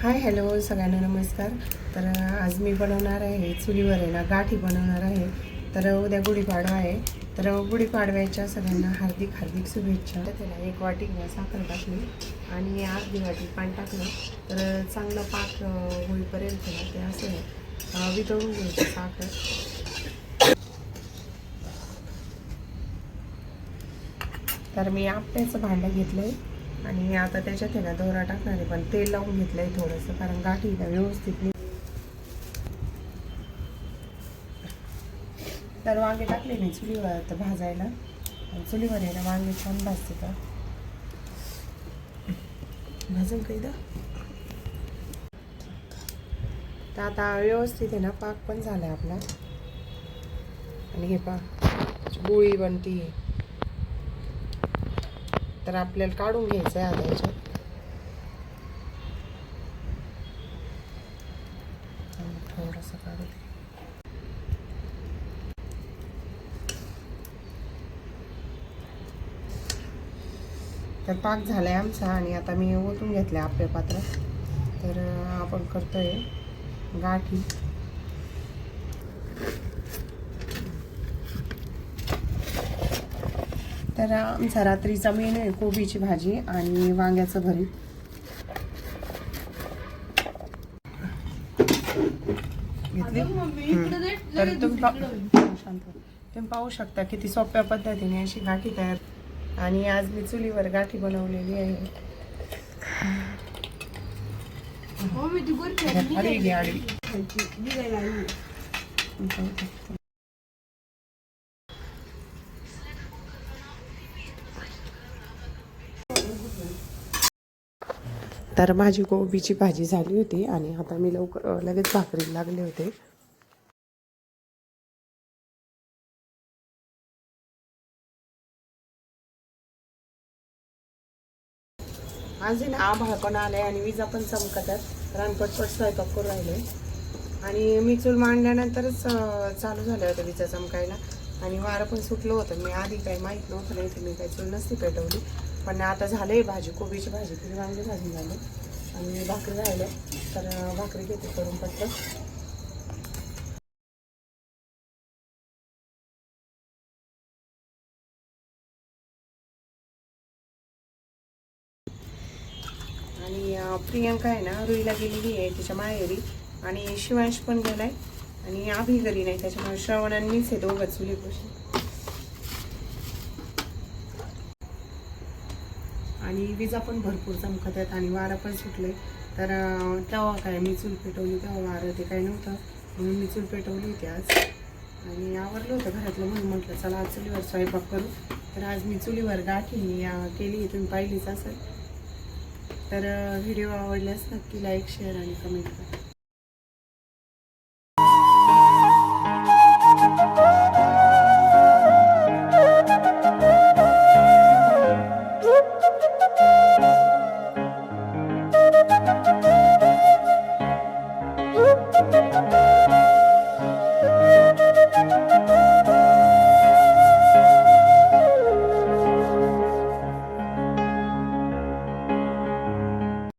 Hi hello सगळ्यांना नमस्कार. तर आज मी बनवणार आहे चुलीवर आहे ना गाठी बनवणार आहे. तर उद्या गुढीपाडवा आहे. तर गुढीपाडव्याच्या सगळ्यांना हार्दिक हार्दिक शुभेच्छा. त्याला 1 वाटी साखर टाकली आणि अर्धी वाटी पाणी टाकलं. तर चांगलं पाक होईपर्यंत ना ते असं वितळून घ्यायचं साखर. तर मी आपट्याचं भांडं घेतलं आहे आणि आता त्याच्यात आहे ना दोरा टाकणार आहे, पण तेल लावून घेतलं आहे थोडंसं, कारण गाठीला व्यवस्थित नाही. तर वांगे टाकले मी चुलीवर तर भाजायला, आणि चुलीवर आहे ना वांगे छान भाजते. तर भाजून काही तर आता व्यवस्थित आहे ना पाक पण झाला आहे आपला. आणि हे पा गोळी बनती, तर आपल्याला काढून घ्यायचं आहे आता याच्यात. थोडंसं काढू दे. तर पाक झाला आहे आमचा आणि आता मी ओतून घेतलं आहे आपल्या पात्रात. तर आपण करतोय गाठी. तर आमचा रात्रीचा मेनू आहे कोबीची भाजी आणि वांग्याचं भरीत. घेतली. तर तुम्ही पाहू शकता किती सोप्या पद्धतीने अशी गाठी तयार. आणि आज मी चुलीवर गाठी बनवलेली आहे. तर माझी कोबीची भाजी झाली होती आणि आता मी लगेच भाकरीला लागले होते. आज ना आभाळ पण आलंय आणि विजा पण चमकतात. रानपटपट स्वयंपाक करून राहिले आणि मी चूल मांडल्यानंतरच चालू झालं होतं विजा चमकायला. आणि वारं पण सुटलं होतं. मी आधी काही माहीत नव्हतं, नाही तर मी काही चूल नसती पेटवली. पण आता झालंय भाजी, कोबीची भाजी ती वांगी भाजी झाली आणि भाकरी राहिलं. तर भाकरी घेते करून पटकन. आणि प्रियंका आहे ना रुईला गेलेली आहे तिच्या माहेरी, आणि शिवांश पण गेलाय आणि आभी घरी नाही, त्याच्यामुळे श्रवण आणि मीच आहे दोघं चुलीपाशी. आणि विजा पण भरपूर चमकत आहेत आणि वारा पण सुटले. तर तेव्हा काय मी चूल पेटवली तेव्हा वारं ते काही नव्हतं, म्हणून मी चूल पेटवली होती आज. आणि आवरलं होतं घरातलं, म्हणून म्हटलं चला आज चुलीवर स्वयंपाक करू. तर आज मी चुलीवर गाठी केली, तुम्ही पाहिलीच असेल. तर व्हिडिओ आवडल्यास नक्की लाईक शेअर आणि कमेंट करा.